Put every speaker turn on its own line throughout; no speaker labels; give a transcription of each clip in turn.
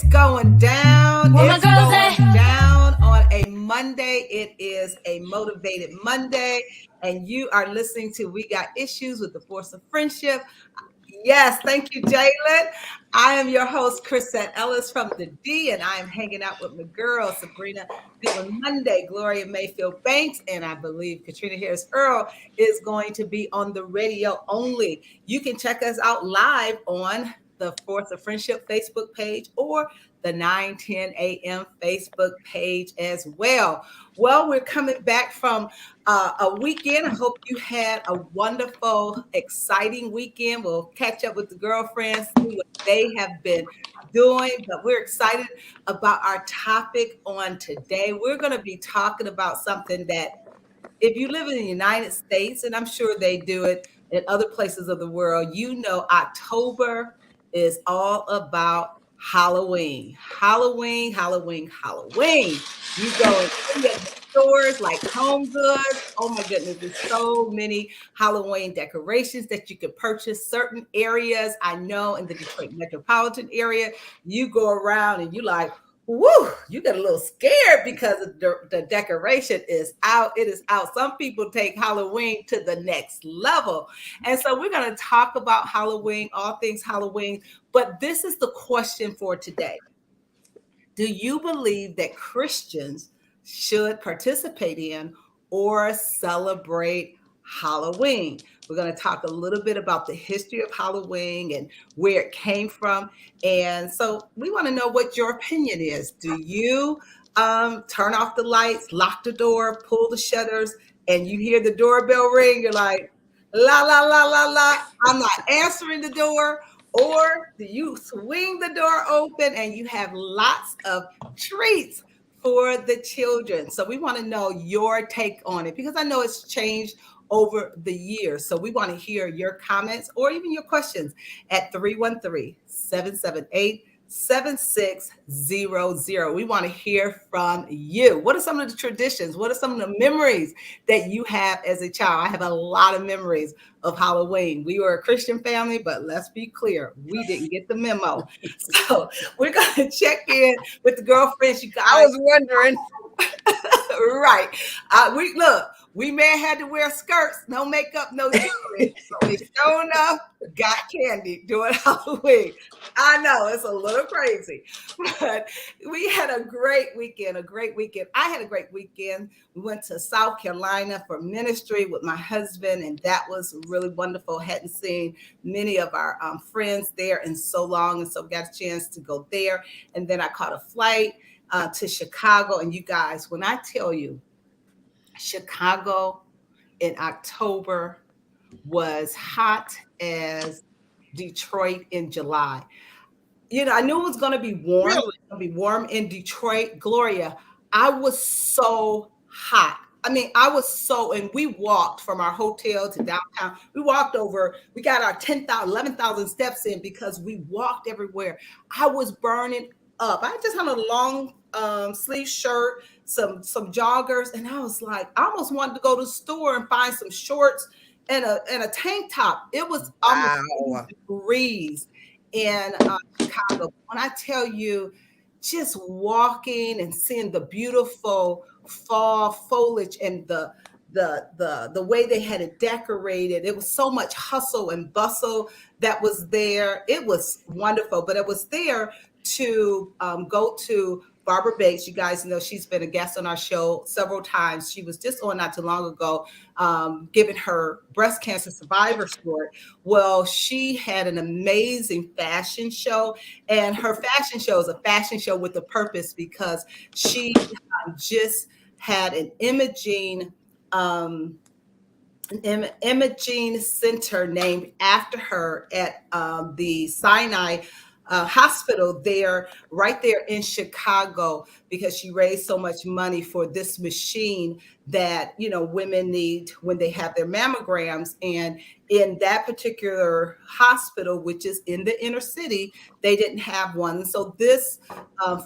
going down. It's going down on a Monday. It is a motivated Monday, and you are listening to We Got Issues with the Force of Friendship. Yes, thank you, Jalen. I am your host, Crisette Ellis from the D, and I am hanging out with my girl, Sabrina Goodwin Monday, Gloria Mayfield Banks, and I believe Caterina Harris Earl is going to be on the radio only. You can check us out live on the Force of Friendship Facebook page or the 9:10 a.m. Facebook page as well. Well, we're coming back from a weekend. I hope you had a wonderful, exciting weekend. We'll catch up with the girlfriends, see what they have been doing, but we're excited about our topic on today. We're going to be talking about something that if you live in the United States, and I'm sure they do it in other places of the world, you know October is all about Halloween. Halloween, Halloween, Halloween. You go in the stores like Home Goods. Oh my goodness, there's so many Halloween decorations that you can purchase. Certain areas, I know in the Detroit metropolitan area, you go around and you like, woo, you get a little scared because the decoration is out. It is out. Some people take Halloween to the next level. And so we're going to talk about Halloween, all things Halloween. But this is the question for today. Do you believe that Christians should participate in or celebrate Halloween? We're going to talk a little bit about the history of Halloween and where it came from. And so we want to know what your opinion is. Do you turn off the lights, lock the door, pull the shutters, and you hear the doorbell ring? You're like, la, la, la, la, la. I'm not answering the door. Or do you swing the door open and you have lots of treats for the children? So we want to know your take on it because I know it's changed over the years. So we want to hear your comments or even your questions at 313-778-7600. We want to hear from you. What are some of the traditions? What are some of the memories that you have as a child? I have a lot of memories of Halloween. We were a Christian family, but let's be clear, we didn't get the memo. So we're going to check in with the girlfriends. You guys,
I was wondering.
Right. We may had to wear skirts, no makeup, no jewelry. So we sure enough got candy during Halloween. I know it's a little crazy, but we had a great weekend. I had a great weekend. We went to South Carolina for ministry with my husband, and that was really wonderful. Hadn't seen many of our friends there in so long, and so got a chance to go there. And then I caught a flight to Chicago. And you guys, when I tell you, Chicago in October was hot as Detroit in July. You know, I knew it was going to be warm.
Really?
It was going to be warm in Detroit. Gloria, I was so hot. I mean, and we walked from our hotel to downtown. We got our 10,000, 11,000 steps in because we walked everywhere. I was burning up. I just had a long sleeve shirt, some joggers, and I was like, I almost wanted to go to the store and find some shorts and a tank top. It was almost 80 degrees in Chicago. When I tell you, just walking and seeing the beautiful fall foliage and the way they had it decorated, it was so much hustle and bustle that was there. It was wonderful, but it was there to go to Barbara Bates. You guys know she's been a guest on our show several times. She was just on not too long ago, giving her breast cancer survivor story. Well, she had an amazing fashion show, and her fashion show is a fashion show with a purpose because she just had an imaging center named after her at the Sinai hospital right there in Chicago, because she raised so much money for this machine that, you know, women need when they have their mammograms. And in that particular hospital, which is in the inner city, they didn't have one. So this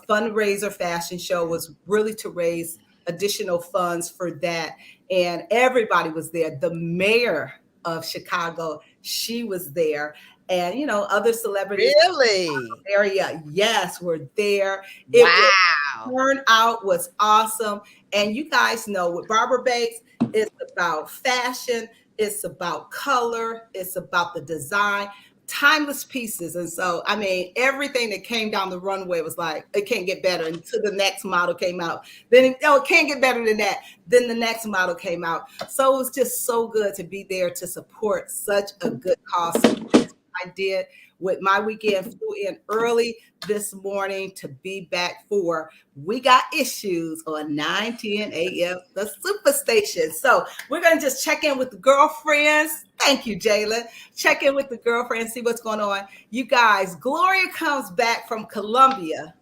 fundraiser fashion show was really to raise additional funds for that. And everybody was there. The mayor of Chicago, she was there. and other celebrities
Really?
area, yes, were there. It was
Wow.
turnout was awesome. And you guys know with Barbara Banks, it's about fashion, it's about color, it's about the design, timeless pieces. And so, I mean, everything that came down the runway was like, it can't get better until the next model came out. Then, it can't get better than that. Then the next model came out. So it was just so good to be there to support such a good cause. So that's what I did with my weekend. Flew in early this morning to be back for We Got Issues on 9:10 a.m. the Superstation. So we're going to just check in with the girlfriends. Thank you, Jayla. Check in with the girlfriends, see what's going on. You guys, Gloria comes back from Colombia.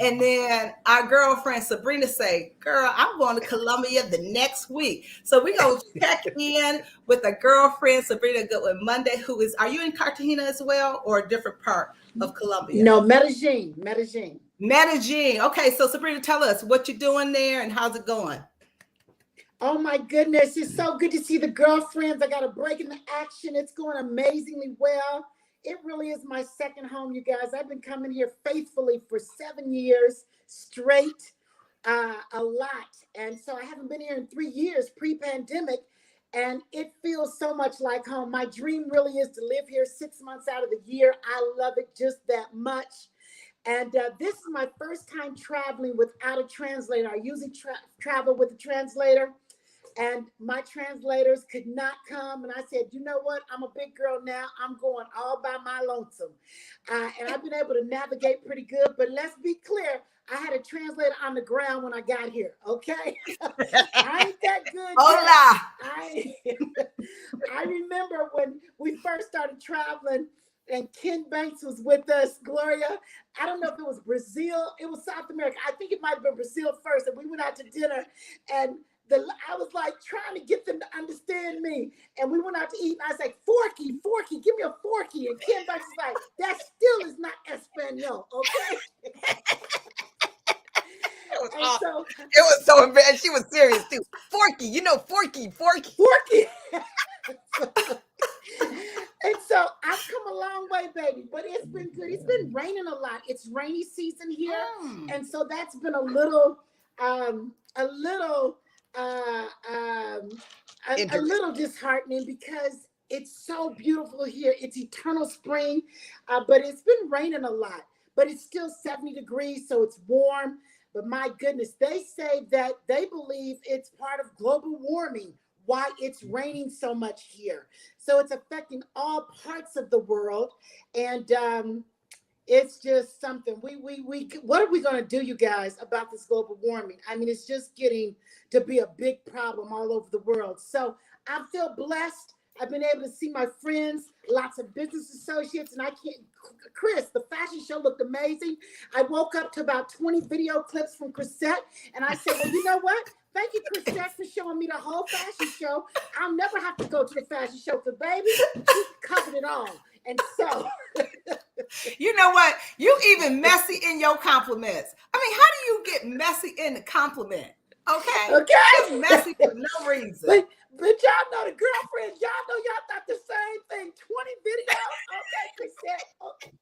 And then our girlfriend Sabrina say, girl, I'm going to Colombia the next week. So we're going to check in with a girlfriend, Sabrina Goodwin Monday, who is, are you in Cartagena as well or a different part of Colombia?
No, Medellin.
Medellin. Okay, so Sabrina, tell us what you're doing there and how's it going?
Oh my goodness, it's so good to see the girlfriends. I got a break in the action. It's going amazingly well. It really is my second home, you guys. I've been coming here faithfully for 7 years straight, a lot. And so I haven't been here in 3 years pre-pandemic, and it feels so much like home. My dream really is to live here 6 months out of the year. I love it just that much. And this is my first time traveling without a translator. I usually travel with a translator. And my translators could not come. And I said, you know what? I'm a big girl now. I'm going all by my lonesome. And I've been able to navigate pretty good. But let's be clear. I had a translator on the ground when I got here. Okay. I ain't that good.
Hola.
I remember when we first started traveling and Ken Banks was with us, Gloria. I don't know if it was Brazil. It was South America. I think it might have been Brazil first. And we went out to dinner and I was like trying to get them to understand me. And we went out to eat. And I was like, Forky, give me a Forky. And Ken Banks was like, that still is not Espanol, okay?
It was so embarrassing. She was serious too. Forky, Forky.
And so I've come a long way, baby, but it's been good. It's been raining a lot. It's rainy season here. And so that's been a little disheartening because it's so beautiful here. It's eternal spring, but it's been raining a lot, but it's still 70 degrees. So it's warm, but my goodness, they say that they believe it's part of global warming, why it's raining so much here. So it's affecting all parts of the world. And, it's just something what are we going to do, you guys, about this global warming? I mean, it's just getting to be a big problem all over the world. So I feel blessed. I've been able to see my friends, lots of business associates, and Chris, the fashion show looked amazing. I woke up to about 20 video clips from Crisette, and I said, well, you know what? Thank you, Crisette, for showing me the whole fashion show. I'll never have to go to the fashion show because, baby, she covered it all. And so...
You know what? You even messy in your compliments. I mean, how do you get messy in the compliment? Okay. Just messy for no reason.
But y'all know the girlfriends. Y'all know y'all thought the same thing. 20 videos. Okay,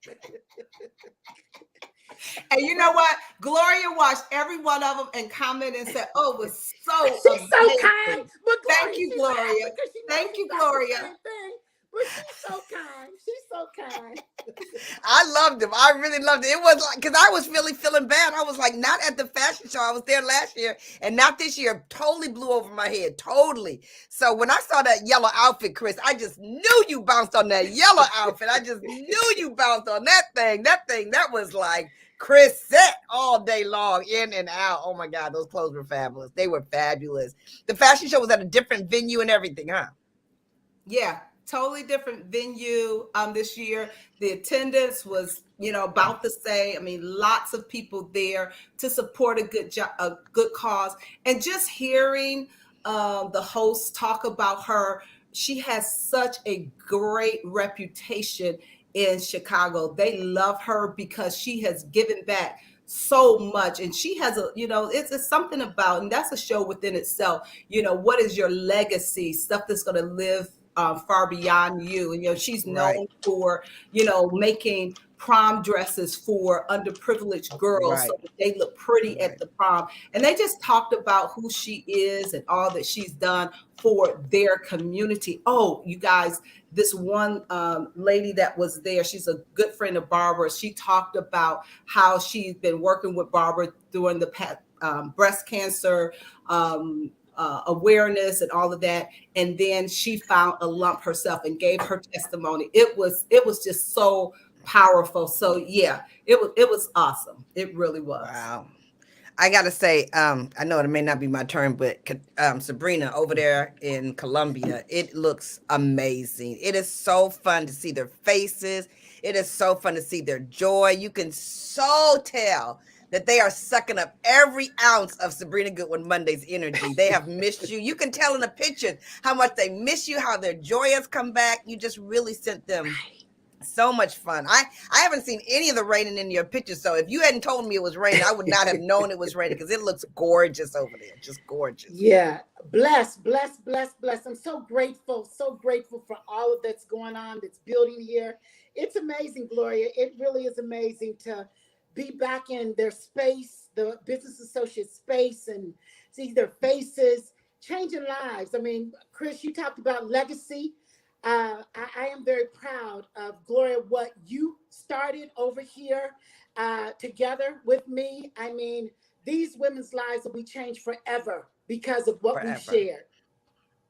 And you know what? Gloria watched every one of them and commented and said, oh, it was so
She's amazing. So kind. But
Thank you, Gloria. Thank you, Gloria.
But she's so kind.
I loved him. I really loved it. It was like, because I was really feeling bad. I was like, not at the fashion show. I was there last year and not this year. Totally blew over my head. Totally. So when I saw that yellow outfit, Chris, I just knew you bounced on that yellow outfit. I just knew you bounced on that thing. That was like Crisette all day long, in and out. Oh my God, those clothes were fabulous. They were fabulous. The fashion show was at a different venue and everything, huh?
Yeah. Totally different venue this year. The attendance was, about the same. I mean, lots of people there to support a good cause. And just hearing the host talk about her, she has such a great reputation in Chicago. They love her because she has given back so much, and she has it's something about, and that's a show within itself. What is your legacy? Stuff that's going to live Far Beyond You. And, she's
Right.
known for, making prom dresses for underprivileged girls so
Right.
that they look pretty at
Right.
the prom. And they just talked about who she is and all that she's done for their community. Oh, you guys, this one lady that was there, she's a good friend of Barbara. She talked about how she's been working with Barbara during the breast cancer awareness and all of that. And then she found a lump herself and gave her testimony. It was just so powerful. So yeah, it was awesome. It really was.
Wow. I gotta say, I know it may not be my turn, but Sabrina over there in Colombia, it looks amazing. It is so fun to see their faces. It is so fun to see their joy. You can so tell that they are sucking up every ounce of Sabrina Goodwin Monday's energy. They have missed you. You can tell in the pictures how much they miss you, how their joy has come back. You just really sent them so much fun. I haven't seen any of the raining in your pictures, so if you hadn't told me it was raining, I would not have known it was raining because it looks gorgeous over there. Just gorgeous.
Yeah. Blessed. I'm so grateful for all of that's going on, that's building here. It's amazing, Gloria. It really is amazing to be back in their space, the business associate space, and see their faces, changing lives. I mean, Chris, you talked about legacy. I am very proud of, Gloria, what you started over here together with me. I mean, these women's lives will be changed forever because of what we shared.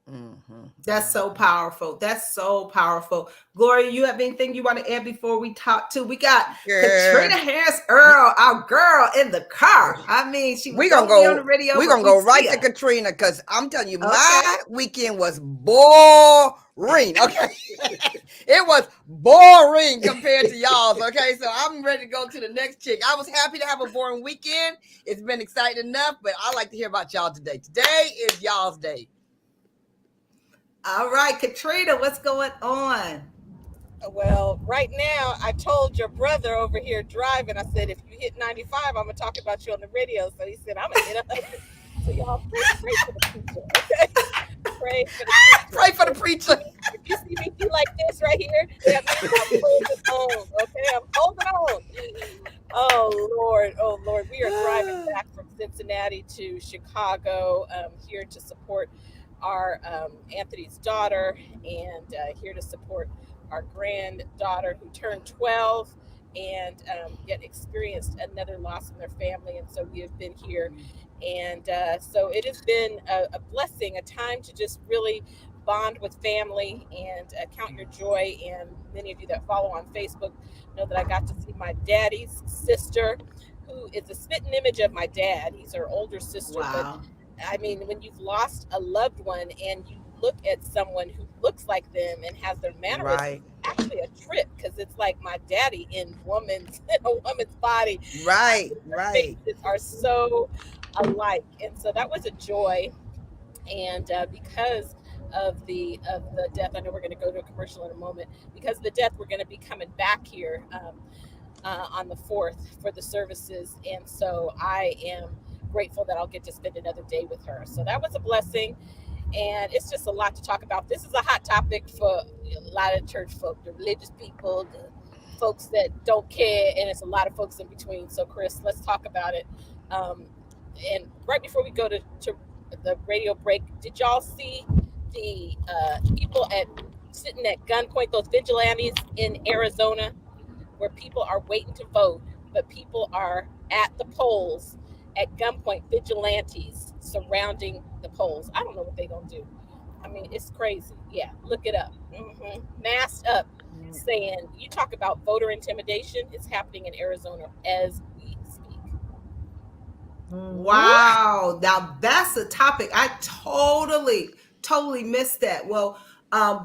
Mm-hmm.
That's so powerful. That's so powerful. Gloria, you have anything you want to add before we talk to? We got Caterina Harris Earl, our girl in the car. I mean,
we're gonna go
on the radio.
We're gonna go right to Caterina because I'm telling you, my weekend was boring. Okay. It was boring compared to y'all's. Okay, so I'm ready to go to the next chick. I was happy to have a boring weekend. It's been exciting enough, but I like to hear about y'all today. Today is y'all's day.
All right, Caterina, what's going on?
Well, right now, I told your brother over here driving, I said, if you hit 95, I'm going to talk about you on the radio. So he said, I'm going to hit 100. So y'all pray for the preacher, okay? Pray for the preacher. If you see me do like this right here, that means I'm holding on, okay? I'm holding on. Oh, Lord. We are driving back from Cincinnati to Chicago, here to support our Anthony's daughter, and here to support our granddaughter who turned 12 and yet experienced another loss in their family. And so we have been here. And so it has been a blessing, a time to just really bond with family and count your joy. And many of you that follow on Facebook know that I got to see my daddy's sister, who is a spitting image of my dad. He's her older sister.
Wow.
But I mean, when you've lost a loved one and you look at someone who looks like them and has their mannerisms,
Right.
actually a trip, because it's like my daddy in a woman's body.
Right.
Their faces are so alike, and so that was a joy. And because of the death, I know we're going to go to a commercial in a moment. Because of the death, we're going to be coming back here on the 4th for the services, and so I am grateful that I'll get to spend another day with her. So that was a blessing, and it's just a lot to talk about. This is a hot topic for a lot of church folk, the religious people, the folks that don't care, and it's a lot of folks in between. So Chris, let's talk about it. And right before we go to the radio break, did y'all see the people sitting at gunpoint, those vigilantes in Arizona, where people are waiting to vote, but people are at the polls at gunpoint, vigilantes surrounding the polls? I don't know what they're going to do. I mean, it's crazy. Yeah, look it up. Masked up, saying, you talk about voter intimidation. It's happening in Arizona as we speak.
Wow. Now that's a topic. I totally missed that. Well,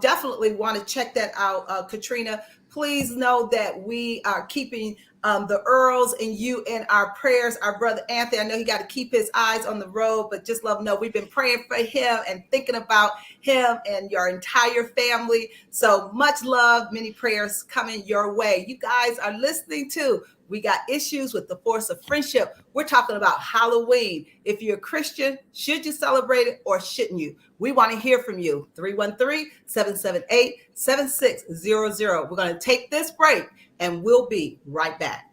definitely want to check that out. Caterina, please know that we are keeping the Earls and you in our prayers. Our brother Anthony, I know he got to keep his eyes on the road, but just let him know we've been praying for him and thinking about him and your entire family. So much love, many prayers coming your way. You guys are listening to We Got Issues with the Force of Friendship. We're talking about Halloween. If you're a Christian, should you celebrate it or shouldn't you? We want to hear from you. 313-778-7600. We're going to take this break and we'll be right back.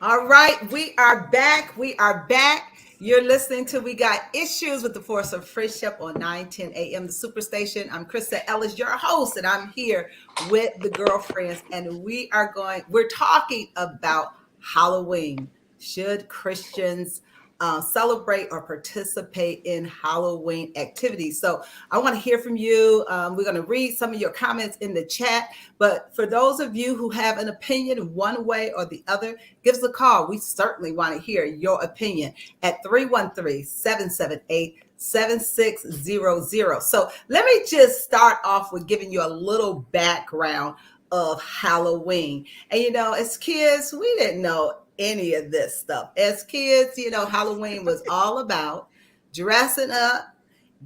All right, we are back. We are back. You're listening to We Got Issues with the Force of Friendship on 910 a.m. The Superstation. I'm Crisette Ellis, your host, and I'm here with the girlfriends, and we're talking about Halloween. Should Christians celebrate or participate in Halloween activities? So I want to hear from you. We're going to read some of your comments in the chat, but for those of you who have an opinion one way or the other, give us a call. We certainly want to hear your opinion at 313-778-7600. So let me just start off with giving you a little background of Halloween. And as kids, we didn't know any of this stuff. As kids, Halloween was all about dressing up,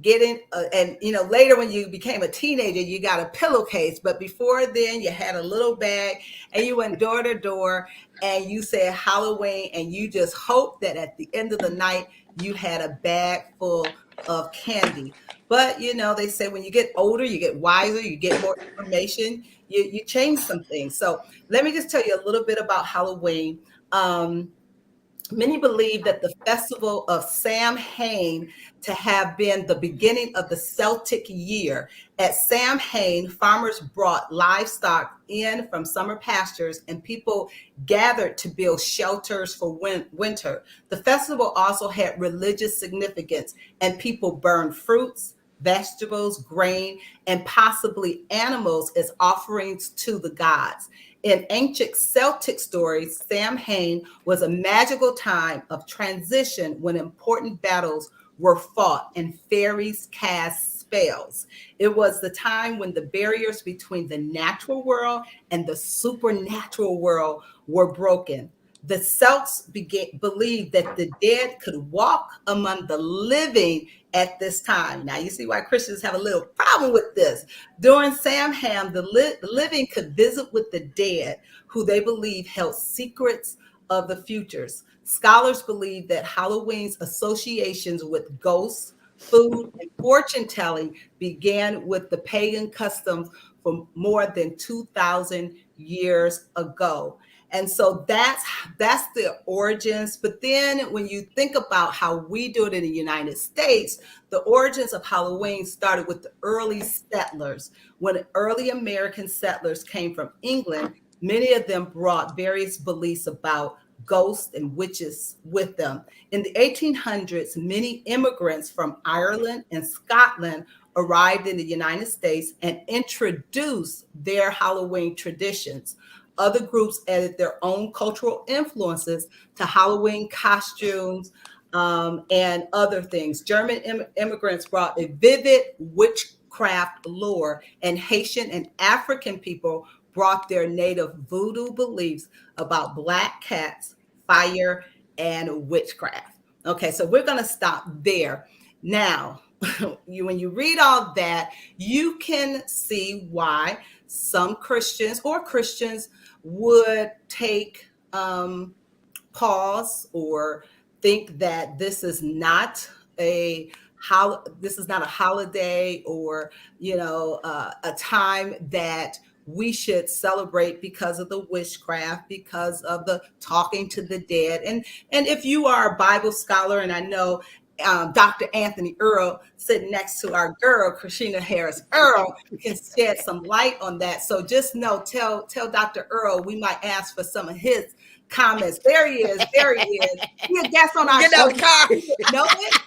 getting and later when you became a teenager, you got a pillowcase, but before then you had a little bag and you went door to door and you said Halloween, and you just hoped that at the end of the night you had a bag full of candy. But they say when you get older, you get wiser, you get more information, you change some things. So let me just tell you a little bit about Halloween. Um, Many believe that the festival of Samhain to have been the beginning of the Celtic year. At Samhain, farmers brought livestock in from summer pastures and people gathered to build shelters for winter. The festival also had religious significance, and people burned fruits, vegetables, grain, and possibly animals as offerings to the gods. In ancient Celtic stories, Samhain was a magical time of transition when important battles were fought and fairies cast spells. It was the time when the barriers between the natural world and the supernatural world were broken. The Celts believed that the dead could walk among the living at this time. Now, you see why Christians have a little problem with this. During Samhain, the living could visit with the dead, who they believe held secrets of the futures. Scholars believe that Halloween's associations with ghosts, food, and fortune telling began with the pagan customs from more than 2,000 years ago. And so that's the origins. But then when you think about how we do it in the United States, the origins of Halloween started with the early settlers. When early American settlers came from England, many of them brought various beliefs about ghosts and witches with them. In the 1800s, many immigrants from Ireland and Scotland arrived in the United States and introduced their Halloween traditions. Other groups added their own cultural influences to Halloween costumes and other things. German immigrants brought a vivid witchcraft lore, and Haitian and African people brought their native voodoo beliefs about black cats, fire, and witchcraft. Okay, so we're going to stop there. Now, when you read all that, you can see why some Christians or Christians would take pause or think that this is not a holiday or a time that we should celebrate because of the witchcraft, because of the talking to the dead. And if you are a Bible scholar, and I know Dr. Anthony Earl sitting next to our girl, Caterina Harris Earl, can shed some light on that. So just know, tell Dr. Earl, we might ask for some of his comments. There he is. He's a guest on our show. Know it?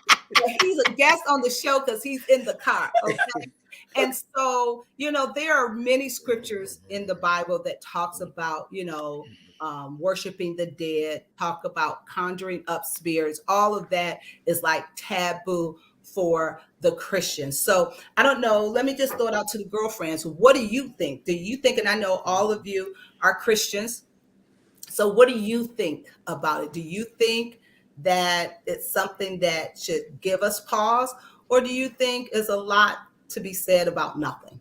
He's a guest on the show because he's in the car. Okay. And so, there are many scriptures in the Bible that talks about, worshiping the dead, talk about conjuring up spirits. All of that is like taboo for the Christians. So I don't know. Let me just throw it out to the girlfriends. What do you think? Do you think, and I know all of you are Christians, so what do you think about it? Do you think that it's something that should give us pause, or do you think is a lot to be said about nothing?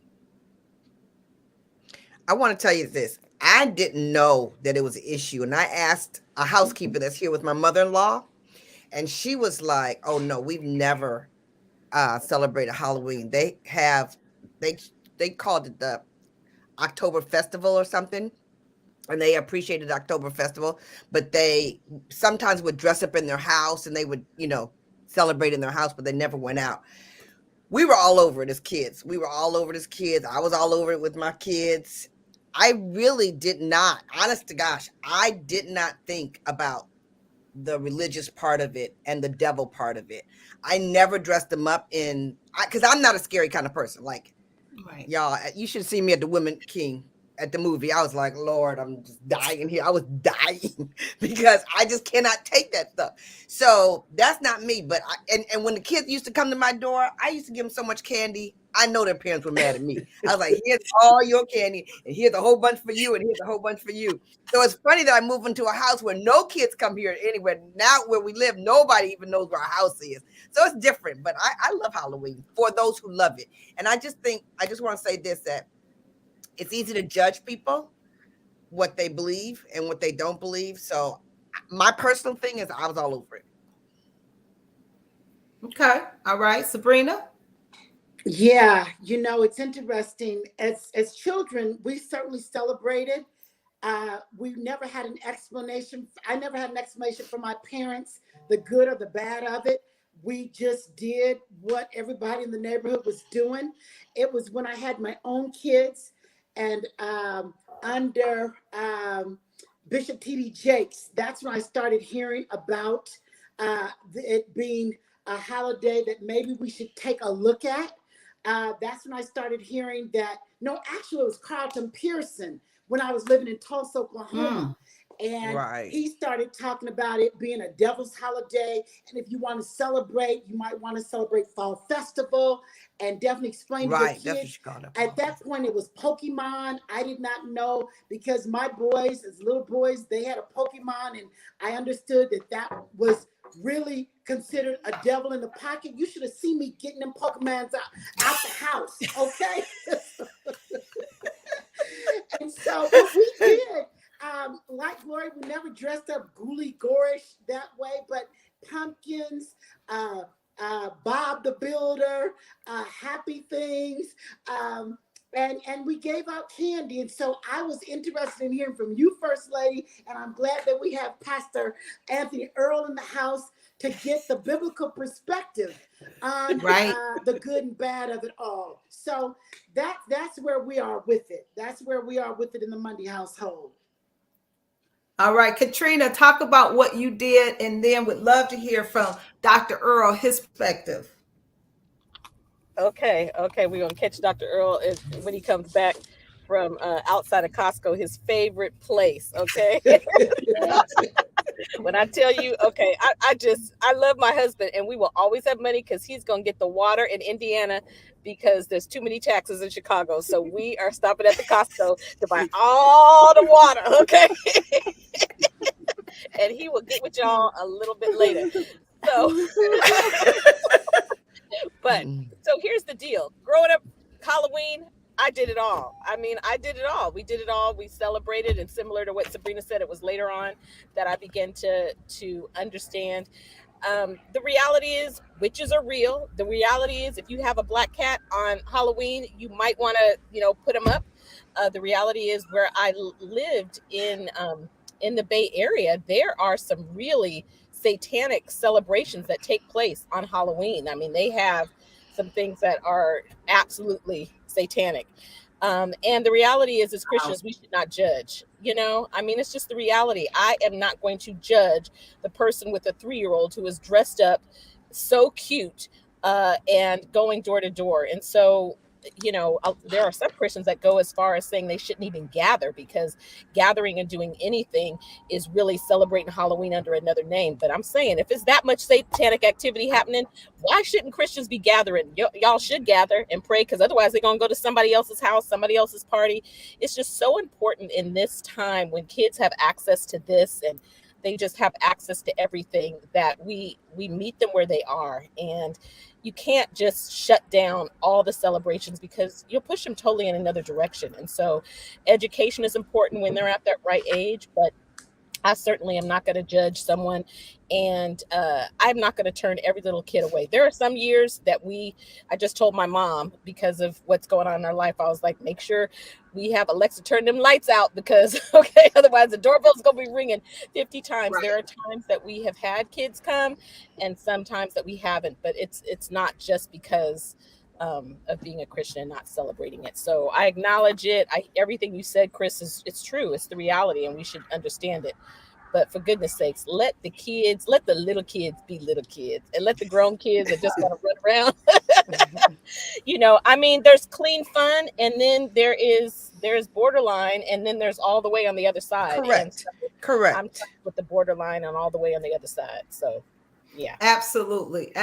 I want to tell you this. I didn't know that it was an issue. And I asked a housekeeper that's here with my mother-in-law, and she was like, oh no, we've never celebrated Halloween. They called it the October Festival or something. And they appreciated the October Festival, but they sometimes would dress up in their house and they would, celebrate in their house, but they never went out. We were all over it as kids. I was all over it with my kids. I really did not, honest to gosh, I did not think about the religious part of it and the devil part of it. I never dressed them up because I'm not a scary kind of person. Like,
Right.
y'all, you should see me at the Women King at the movie. I was like, Lord, I'm just dying here. I was dying because I just cannot take that stuff. So that's not me. But and when the kids used to come to my door, I used to give them so much candy. I know their parents were mad at me. I was like, here's all your candy, and here's a whole bunch for you, and here's a whole bunch for you. So it's funny that I moved into a house where no kids come here anywhere. Now where we live, nobody even knows where our house is. So it's different. But I love Halloween for those who love it. And I just want to say this, that it's easy to judge people, what they believe and what they don't believe. So my personal thing is I was all over it.
Okay. All right. Sabrina?
Yeah, it's interesting. As children, we certainly celebrated. We never had an explanation. I never had an explanation from my parents, the good or the bad of it. We just did what everybody in the neighborhood was doing. It was when I had my own kids and under Bishop T.D. Jakes, that's when I started hearing about it being a holiday that maybe we should take a look at. That's when I started hearing that, no, actually, it was Carlton Pearson when I was living in Tulsa, Oklahoma. And he started talking about it being a devil's holiday. And if you want to celebrate, you might want to celebrate Fall Festival and definitely explain to your kids. At that point, it was Pokemon. I did not know because my boys, as little boys, they had a Pokemon. And I understood that that was really considered a devil in the pocket. You should have seen me getting them Pokemons out the house, okay? And so we did. Like Gloria, we never dressed up ghouly gorish that way, but pumpkins, Bob the Builder, happy things, and we gave out candy. And so I was interested in hearing from you, First Lady, and I'm glad that we have Pastor Anthony Earl in the house to get the biblical perspective on the good and bad of it all. So that's where we are with it. That's where we are with it in the Monday household.
All right, Caterina, talk about what you did, and then would love to hear from Dr. Earl, his perspective.
Okay, we're gonna catch Dr. Earl when he comes back from outside of Costco, his favorite place. Okay. When I tell you, okay, I love my husband, and we will always have money because he's gonna get the water in Indiana because there's too many taxes in Chicago. So we are stopping at the Costco to buy all the water, okay? And he will get with y'all a little bit later. So, but so here's the deal. Growing up, Halloween, I did it all. I mean, I did it all. We did it all. We celebrated, and similar to what Sabrina said, it was later on that I began to understand. The reality is witches are real. The reality is if you have a black cat on Halloween, you might want to, put them up. The reality is where I lived in the Bay Area, there are some really satanic celebrations that take place on Halloween. I mean, they have some things that are absolutely satanic. And the reality is, as Christians, we should not judge. I mean, it's just the reality. I am not going to judge the person with a 3-year-old who is dressed up so cute and going door to door. And so, there are some Christians that go as far as saying they shouldn't even gather because gathering and doing anything is really celebrating Halloween under another name. But I'm saying if it's that much satanic activity happening, why shouldn't Christians be gathering? Y'all should gather and pray because otherwise they're going to go to somebody else's house, somebody else's party. It's just so important in this time when kids have access to this and they just have access to everything that we meet them where they are. And you can't just shut down all the celebrations because you'll push them totally in another direction. And so education is important when they're at that right age, but I certainly am not going to judge someone, and I'm not going to turn every little kid away. There are some years that I just told my mom because of what's going on in our life. I was like, make sure we have Alexa turn them lights out because, okay, otherwise the doorbell's going to be ringing 50 times. Right. There are times that we have had kids come and sometimes that we haven't, but it's not just because of being a Christian and not celebrating it. So I acknowledge it. Everything you said, Chris, it's true. It's the reality and we should understand it. But for goodness sakes, let the little kids be little kids and let the grown kids that just want to run around. I mean, there's clean fun and then there's borderline and then there's all the way on the other side.
Correct.
I'm with the borderline and all the way on the other side. So yeah.
Absolutely.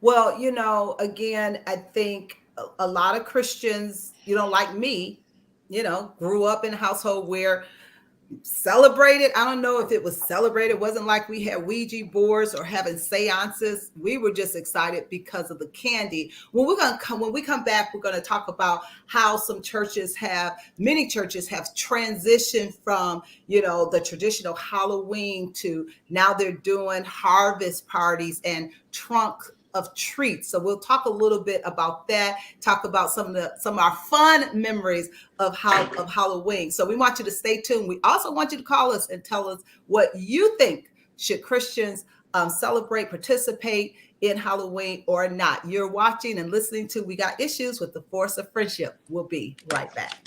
Well, again, I think a lot of Christians, like me, grew up in a household where celebrated. I don't know if it was celebrated. It wasn't like we had Ouija boards or having seances. We were just excited because of the candy. When we come back, we're going to talk about how many churches have transitioned from, the traditional Halloween to now they're doing harvest parties and trunk of treats. So we'll talk a little bit about that, talk about some of our fun memories of Halloween. So we want you to stay tuned. We also want you to call us and tell us what you think. Should Christians celebrate, participate in Halloween or not? You're watching and listening to We Got Issues with the Force of Friendship. We'll be right back.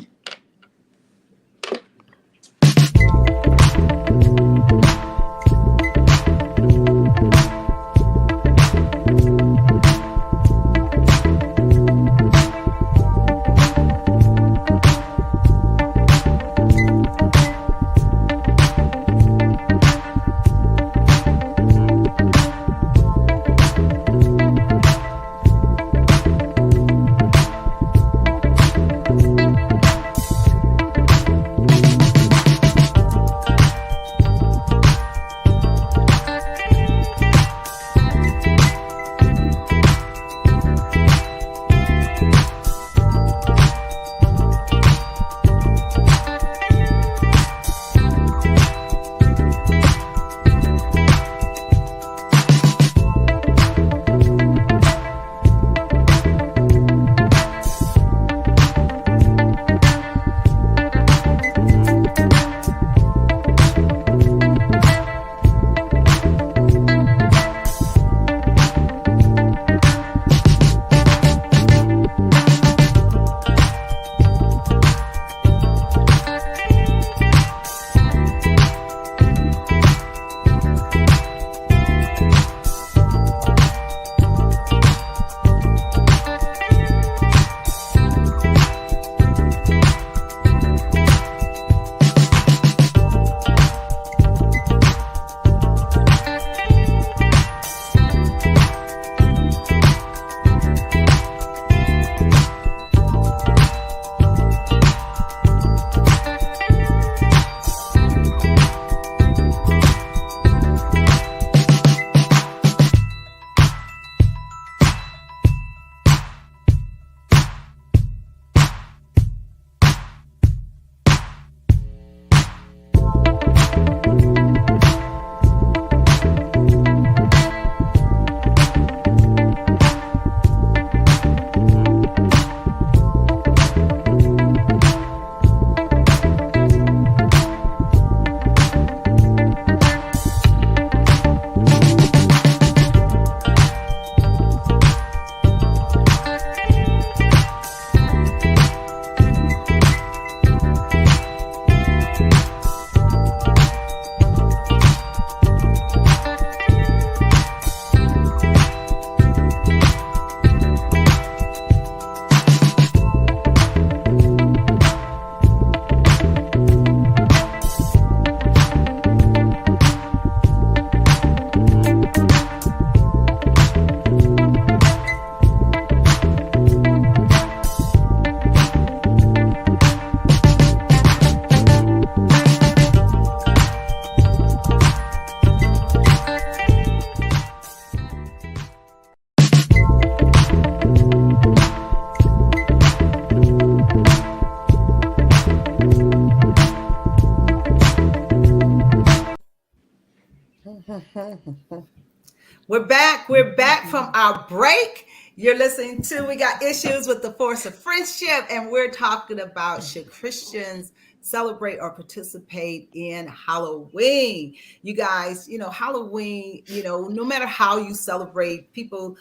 We're back. We're back from our break. You're listening to We Got Issues with the Force of Friendship, and we're talking about should Christians celebrate or participate in Halloween. You guys, Halloween, no matter how you celebrate, people,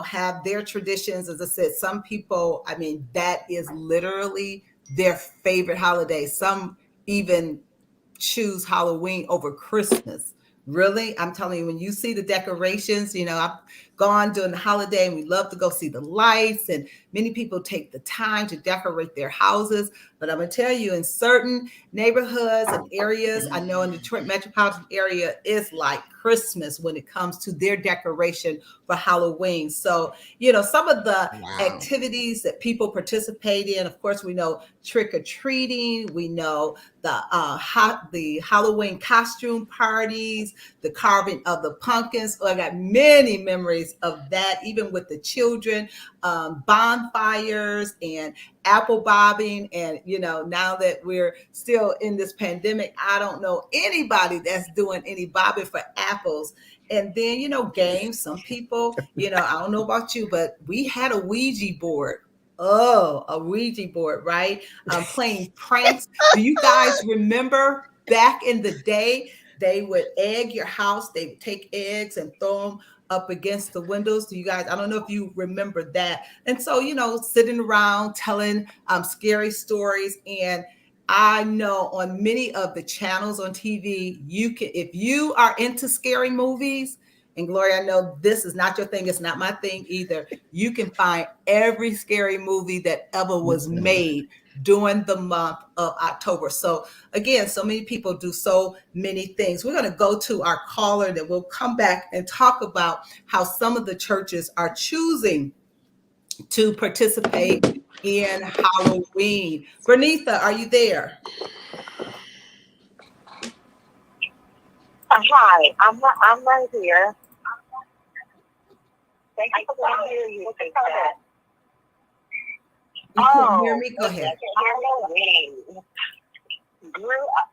have their traditions. As I said, some people, that is literally their favorite holiday. Some even choose Halloween over Christmas. Really, I'm telling you, when you see the decorations, I've gone during the holiday and we love to go see the lights, and many people take the time to decorate their houses. But I'm going to tell you, in certain neighborhoods and areas, I know in the Detroit metropolitan area, it's like Christmas when it comes to their decoration for Halloween. So, some of the activities that people participate in, of course, we know trick-or-treating, we know the Halloween costume parties, the carving of the pumpkins. I got many memories experience of that, even with the children, bonfires and apple bobbing. And, now that we're still in this pandemic, I don't know anybody that's doing any bobbing for apples. And then, games, some people, I don't know about you, but we had a Ouija board. Oh, a Ouija board, right? Playing pranks. Do you guys remember back in the day, they would egg your house? They would take eggs and throw them up against the windows. Do you guys, I don't know if you remember that. And so, sitting around telling scary stories. And I know on many of the channels on TV, you can, if you are into scary movies, and Gloria, I know this is not your thing. It's not my thing either. You can find every scary movie that ever was made during the month of October. So again, so many people do so many things. We're going to go to our caller, that we'll come back and talk about how some of the churches are choosing to participate in Halloween. Vernitha, are you there?
Hi, I'm right here. I can hear you.
You can hear me? Go ahead.
Halloween grew up.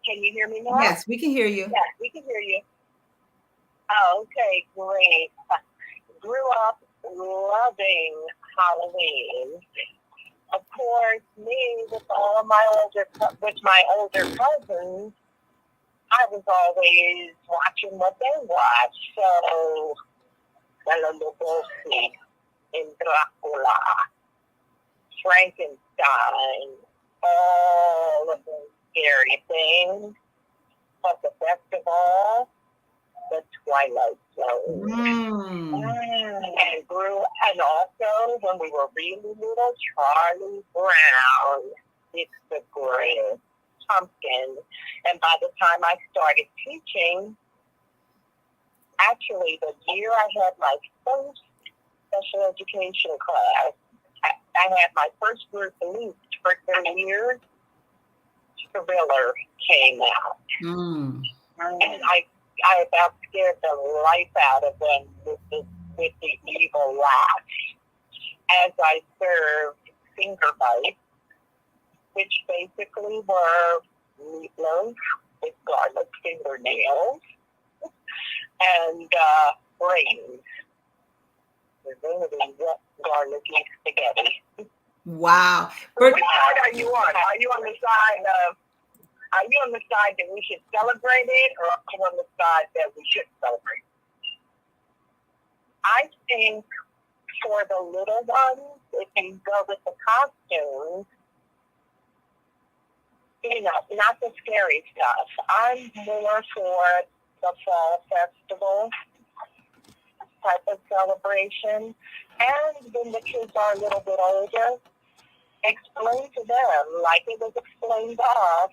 Can you hear me now?
Yes, we can hear you.
Yes, we can hear you. Oh, okay, great. Grew up loving Halloween. Of course, me with my older cousins, I was always watching what they watched. So, Bela Lugosi in Dracula, Frankenstein, all of those scary things. But the best of all, the Twilight Zone. And also, when we were really little, Charlie Brown, it's the greatest pumpkin. And by the time I started teaching, actually the year I had my first special education class, I had my first group released for 30 years, Thriller came out. And I about scared the life out of them with the evil laugh as I served finger bites, which basically were meatloaf with garlic fingernails and brains. Really garlicky spaghetti.
Wow.
Which side are you on? Are you on the side that we should celebrate it, or are you on the side that we should celebrate? I think for the little ones, if you go with the costumes, not the scary stuff. I'm more for the fall festival type of celebration. And when the kids are a little bit older, explain to them, like it was explained to us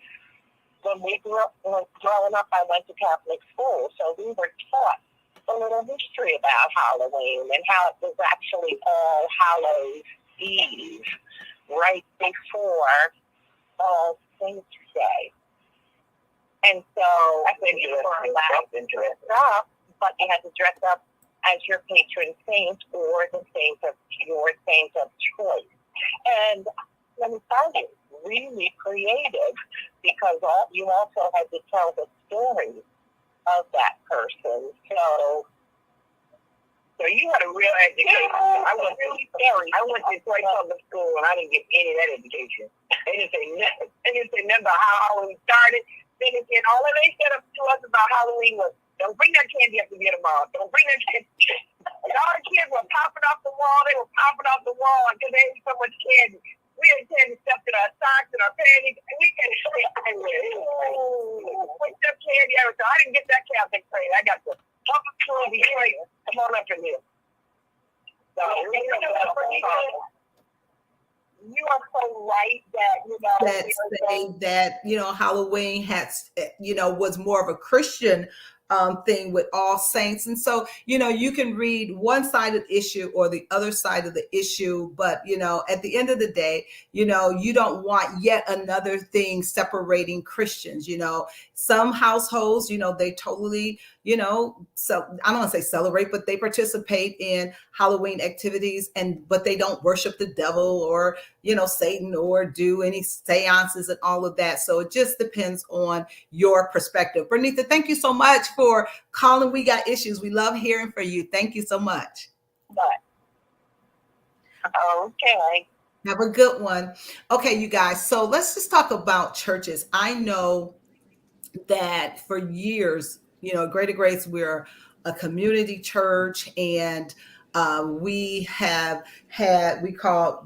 when we grew up. Growing up, I went to Catholic school, so we were taught a little history about Halloween and how it was actually All Hallows Eve, right before All Saints Day. And so you were allowed to dress up, but you had to dress up as your patron saint or the saint of your saint of choice. And let me tell you, really creative, because you also had to tell the story of that person. So you had a real education. I went to Troy Public School and I didn't get any of that education. They didn't say nothing. They didn't say nothing about how Halloween started. They didn't say, all they said to us about Halloween was, don't bring that candy up to get them all. Don't bring that candy. And all the kids were popping off the wall. They were popping off the wall because they ate so much candy. We had candy stuffed in our socks and our panties. And we had pushed up candy out. So I didn't get that Catholic trade. I got the public school Detroit. Come on up in here. So you are so right that
that say that Halloween was more of a Christian thing with All Saints. And so, you can read one side of the issue or the other side of the issue, but, at the end of the day, you don't want yet another thing separating Christians. Some households, they totally, so I don't want to say celebrate, but they participate in Halloween activities, but they don't worship the devil or, Satan, or do any seances and all of that. So it just depends on your perspective. Bernita, thank you so much for calling. We Got Issues. We love hearing from you. Thank you so much.
But okay.
Have a good one. Okay, you guys. So let's just talk about churches. I know that for years, Greater Grace, we're a community church, and we have had,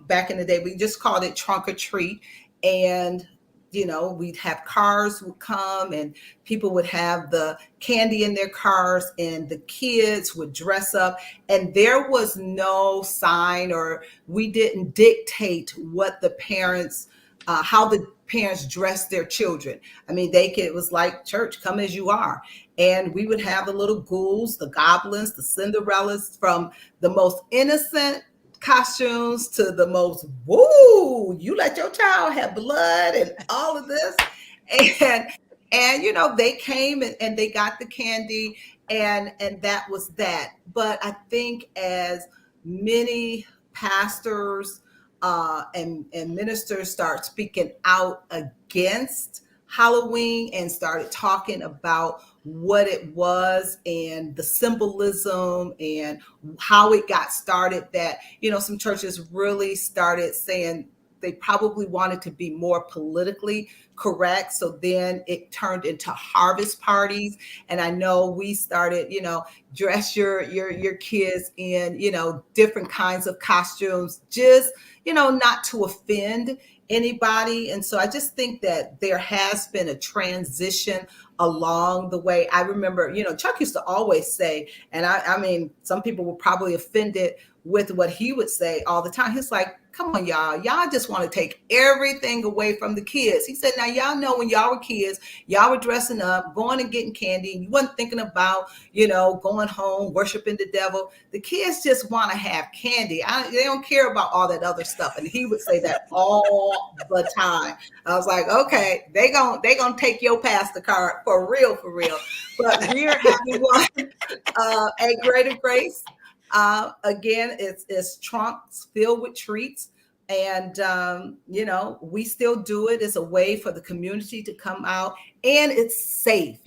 back in the day, we just called it trunk or treat. And, we'd have cars would come and people would have the candy in their cars and the kids would dress up, and there was no sign, or we didn't dictate what the parents, how the parents dressed their children. I mean, it was like church, come as you are. And we would have the little ghouls, the goblins, the Cinderellas, from the most innocent costumes to the most, woo, you let your child have blood and all of this. And they came and they got the candy, and that was that. But I think as many pastors and ministers start speaking out against Halloween and started talking about what it was and the symbolism and how it got started, that, some churches really started saying they probably wanted to be more politically correct. So then it turned into harvest parties. And I know we started, dress your kids in, different kinds of costumes, just, not to offend anybody. And so I just think that there has been a transition along the way. I remember, Chuck used to always say, and I mean, some people were probably offended with what he would say all the time. He's like, come on, y'all just want to take everything away from the kids. He said, now y'all know when y'all were kids, y'all were dressing up, going and getting candy, and you wasn't thinking about, going home, worshiping the devil. The kids just want to have candy. They don't care about all that other stuff. And he would say that all the time. I was like, okay, they gonna take your pastor card for real. But we're having one at Greater Grace. Again, it's trunks filled with treats. And, we still do it as a way for the community to come out, and it's safe.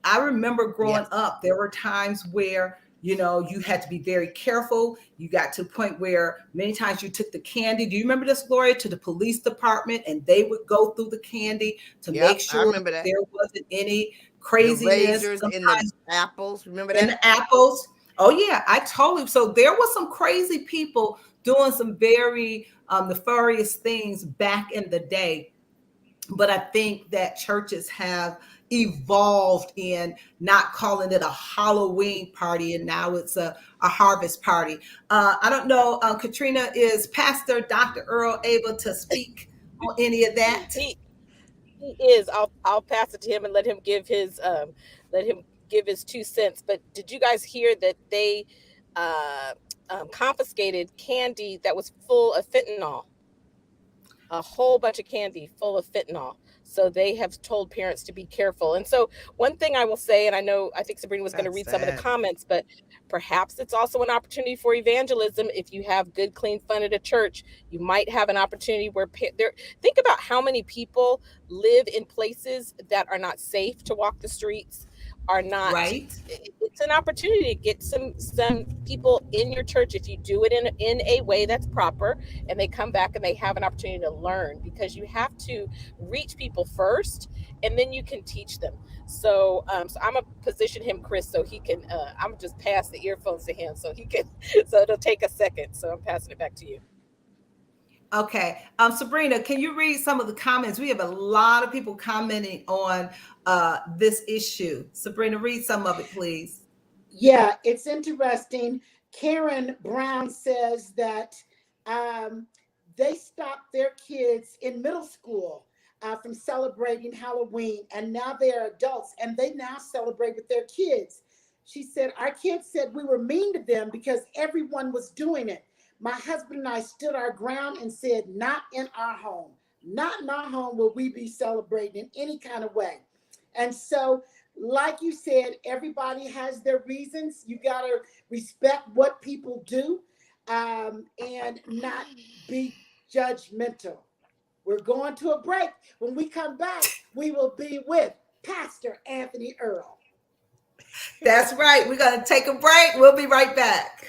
I remember growing up, there were times where, you had to be very careful. You got to a point where many times you took the candy. Do you remember this, Gloria? To the police department, and they would go through the candy to make sure that there wasn't any craziness.
The razors in the apples. Remember that?
In the apples. Oh yeah, I totally. So there was some crazy people doing some very nefarious things back in the day. But I think that churches have evolved in not calling it a Halloween party, and now it's a harvest party. I don't know, Caterina, is Pastor Dr. Earl able to speak on any of that?
He is. I'll pass it to him and let him give his 2 cents. But did you guys hear that they confiscated candy that was full of fentanyl? A whole bunch of candy full of fentanyl. So they have told parents to be careful. And so one thing I will say, and I think Sabrina was going to read some of the comments, but perhaps it's also an opportunity for evangelism. If you have good, clean fun at a church, you might have an opportunity where think about how many people live in places that are not safe to walk the streets, are not
right.
It's an opportunity to get some people in your church, if you do it in a way that's proper, and they come back and they have an opportunity to learn, because you have to reach people first and then you can teach them. So I'm gonna position him, Chris, so he can I'm gonna just pass the earphones to him so he can so it'll take a second. So I'm passing it back to you.
Okay. Sabrina, can you read some of the comments? We have a lot of people commenting on this issue. Sabrina, read some of it, please.
Yeah, it's interesting. Karen Brown says that they stopped their kids in middle school from celebrating Halloween, and now they are adults and they now celebrate with their kids. She said, our kids said we were mean to them because everyone was doing it. My husband and I stood our ground and said, not in our home. Not in our home will we be celebrating in any kind of way. And so, like you said, everybody has their reasons. You got to respect what people do, and not be judgmental. We're going to a break. When we come back, we will be with Pastor Anthony Earl.
That's right. We're going to take a break. We'll be right back.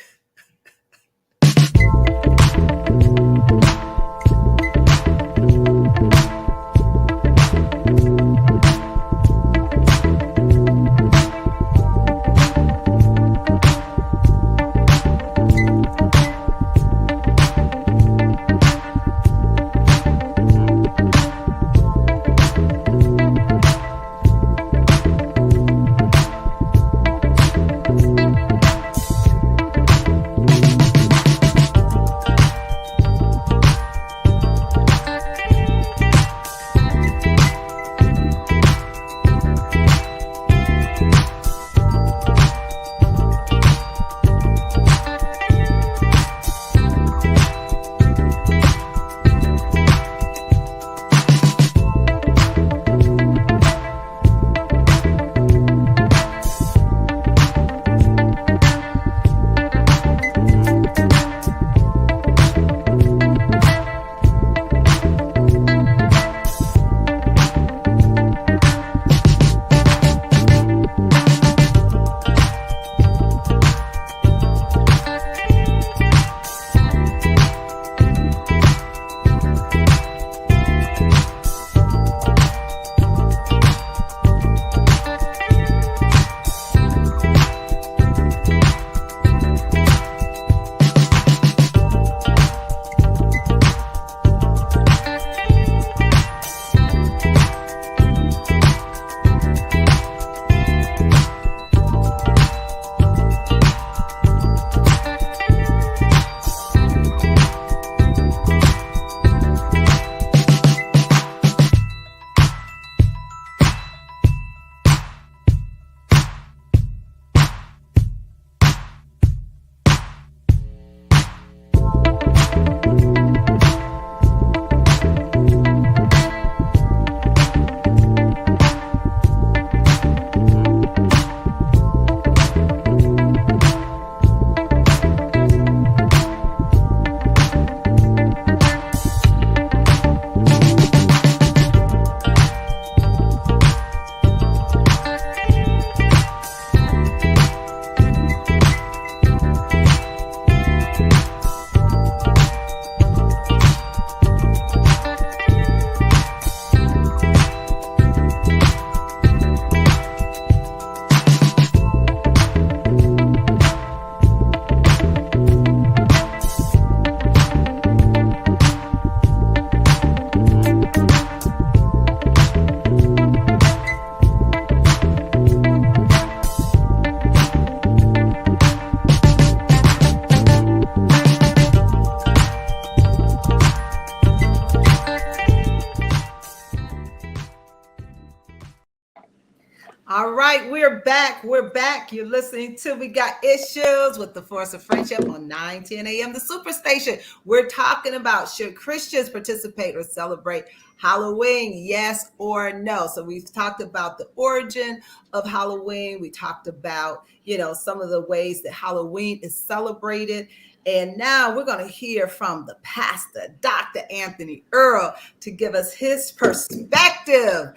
All right, we're back. We're back. You're listening to We Got Issues with the Force of Friendship on 9:10 a.m. The Superstation. We're talking about, should Christians participate or celebrate Halloween, yes or no? So we've talked about the origin of Halloween. We talked about, some of the ways that Halloween is celebrated. And now we're going to hear from the pastor, Dr. Anthony Earl, to give us his perspective.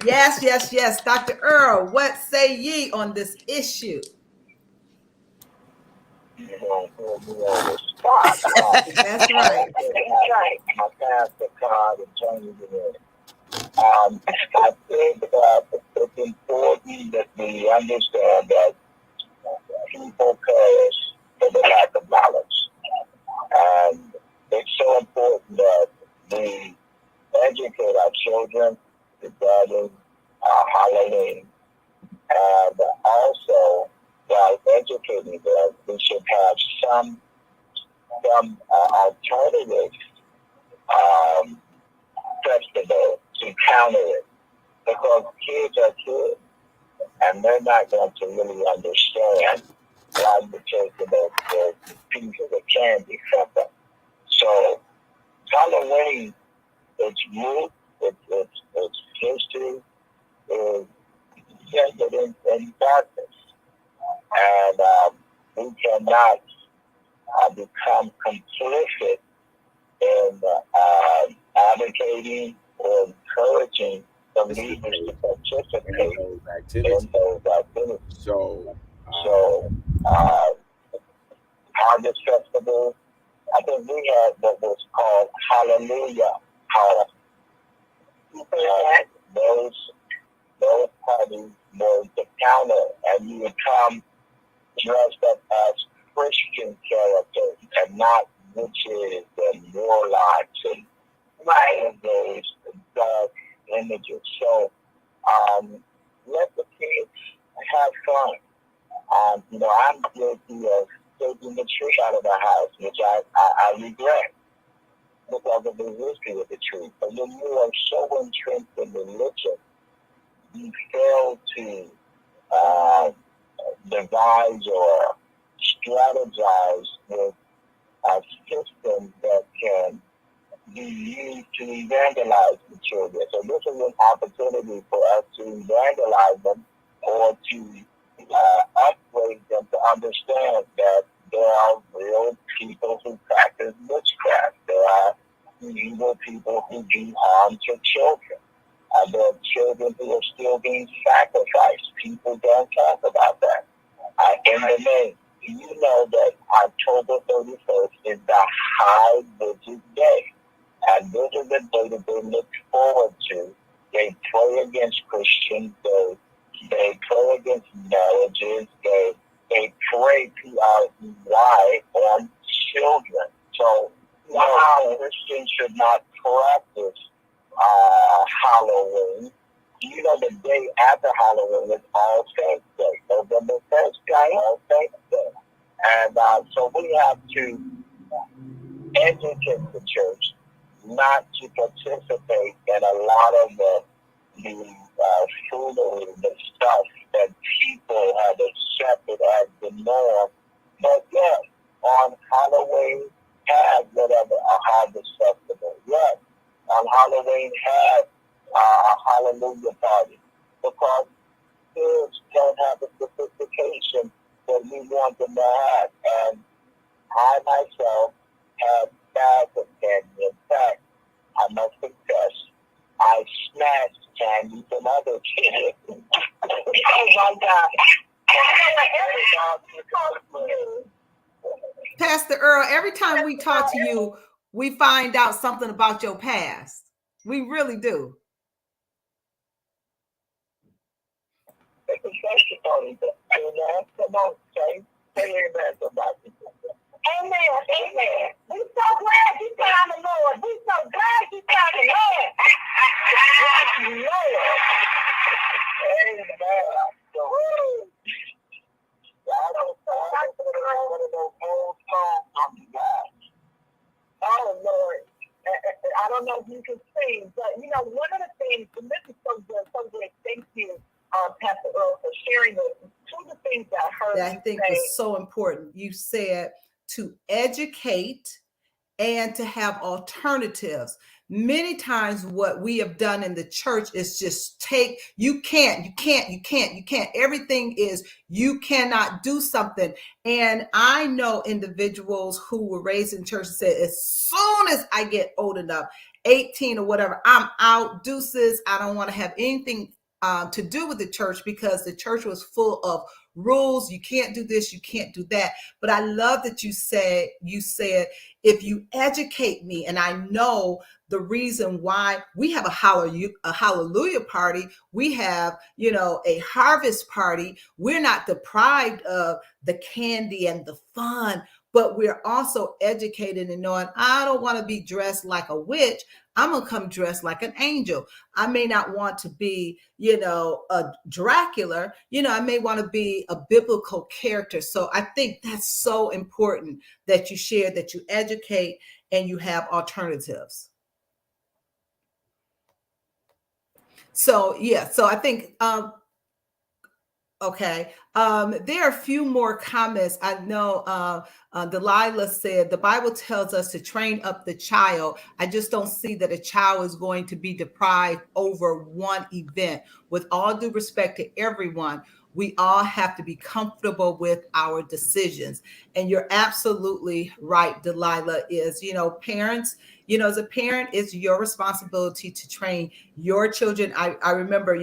Yes. Dr. Earl, what say ye on this issue?
You're going to put me on the spot.
That's right.
My pastor card and change it in. I think that it's important that we understand that people perish for the lack of knowledge. And it's so important that we educate our children regarding Halloween. And also, while educating them, we should have some alternative festivals to counter it, because kids are kids, and they're not going to really understand why you're taking those pieces of candy from them. So Halloween, its root, its history is centered in darkness, and we cannot become complicit in advocating or encouraging the leaders to participate in those activities. So Harvest Festival, I think we had what was called Hallelujah Harvest. Those parties were the counter, and you would come dressed up as Christian characters and not witches and warlocks and all of those dark images. So let the kids have fun. I'm guilty of taking the tree out of the house, which I regret because of the history of the tree. But when you are so entrenched in religion, you fail to devise or strategize with a system that can be used to evangelize the children. So this is an opportunity for us to evangelize them or to upgrade them to understand that there are real people who practice witchcraft. There are evil people who do harm to children. There are children who are still being sacrificed. People don't talk about that. In the name, you know that October 31st is the High Vigil Day. And this is the day that they look forward to. They pray against Christians. They pray against marriages. They pray PREY on children. So now Christians should not practice Halloween. You know, the day after Halloween is All Saints Day. November 1st, All Saints Day. And so we have to educate the church not to participate in a lot of the foolery, the stuff that people have accepted as the norm. But yes, on Halloween, have whatever, a harvest festival. Yes, on Halloween, have a hallelujah party. Because kids don't have the sophistication that we want them to have. And I myself have bags of candy. In fact, I must confess, I snatched candy from other kids. Oh my God.
Pastor Earl, every time we talk to you, we find out something about your past. We really do.
Come on, say amen, somebody. Amen, amen. We so glad you found the Lord. We so glad you found the Lord. Yes, Lord. Amen. So, I don't know one of those old songs on you guys. Oh, Lord. I don't know if you can sing, but, you know, one of the things, and this is so good, thank you, Pastor Earl, for sharing this. Two of the things that I heard
that I think was so important. You said to educate and to have alternatives. Many times what we have done in the church is just take, you can't. Everything is, you cannot do something. And I know individuals who were raised in church and said, as soon as I get old enough, 18 or whatever, I'm out, deuces. I don't want to have anything to do with the church, because the church was full of rules. You can't do this, you can't do that. But I love that you said, if you educate me, and I know the reason why we have a hallelujah party, we have, a harvest party. We're not deprived of the candy and the fun, but we're also educated in knowing I don't want to be dressed like a witch. I'm going to come dressed like an angel. I may not want to be, a Dracula. I may want to be a biblical character. So I think that's so important that you share, that you educate and you have alternatives. So yeah, so I think okay. There are a few more comments. I know Delilah said the Bible tells us to train up the child. I just don't see that a child is going to be deprived over one event. With all due respect to everyone, we all have to be comfortable with our decisions. And you're absolutely right, Delilah, is, parents, as a parent, it's your responsibility to train your children. I remember,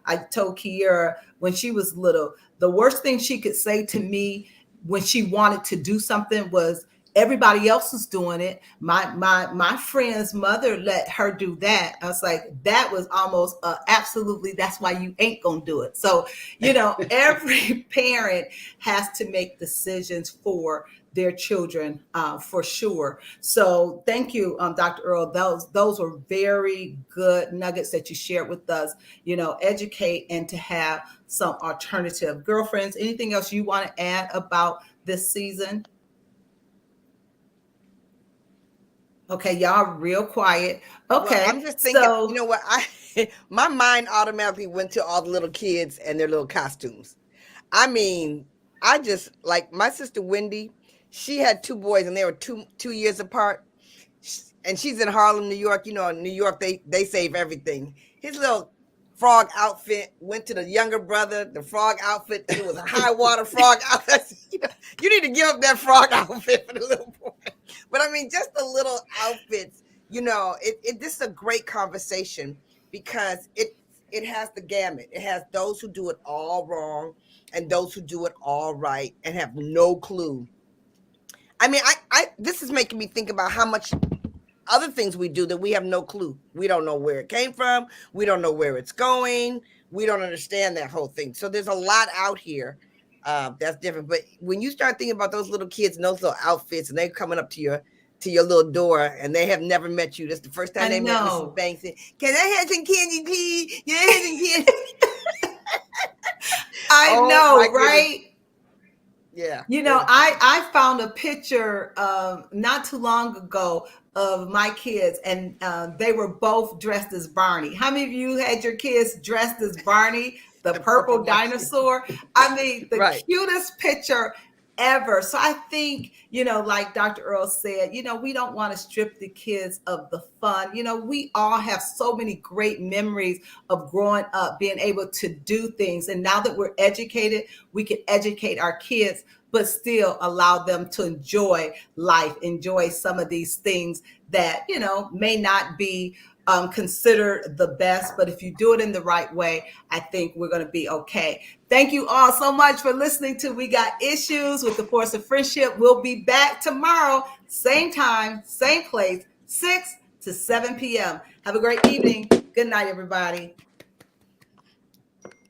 I told Kiera when she was little, the worst thing she could say to me when she wanted to do something was, everybody else is doing it. My friend's mother let her do that. I was like, that was almost absolutely, that's why you ain't gonna do it. So, every parent has to make decisions for their children, for sure. So thank you, Dr. Earl. Those were very good nuggets that you shared with us. Educate and to have some alternative. Girlfriends, anything else you want to add about this season? Okay, y'all real quiet. Okay,
well, I'm just thinking, you know what? My mind automatically went to all the little kids and their little costumes. I mean, I just like my sister Wendy. She had two boys, and they were two years apart. And she's in Harlem, New York. In New York, they save everything. His little frog outfit went to the younger brother. The frog outfit, it was a high water frog outfit. You need to give up that frog outfit for the little boy. But I mean, just the little outfits. This is a great conversation because it has the gamut. It has those who do it all wrong and those who do it all right and have no clue. I mean, this is making me think about how much other things we do that we have no clue. We don't know where it came from. We don't know where it's going. We don't understand that whole thing. So there's a lot out here that's different. But when you start thinking about those little kids and those little outfits, and they're coming up to your little door, and they have never met you. That's the first time they met Mrs. Banks. Can I have some candy, please? Can I have some candy?
I know, right?
Yeah.
I found a picture not too long ago of my kids, and they were both dressed as Barney. How many of you had your kids dressed as Barney, the purple dinosaur? I mean, the cutest picture ever. So I think, like Dr. Earl said, we don't want to strip the kids of the fun. We all have so many great memories of growing up, being able to do things. And now that we're educated, we can educate our kids, but still allow them to enjoy life, enjoy some of these things that, may not be considered the best, but if you do it in the right way, I think we're going to be okay. Thank you all so much for listening to We Got Issues with the Force of Friendship. We'll be back tomorrow, same time, same place, 6 to 7 p.m. Have a great evening. Good night, everybody.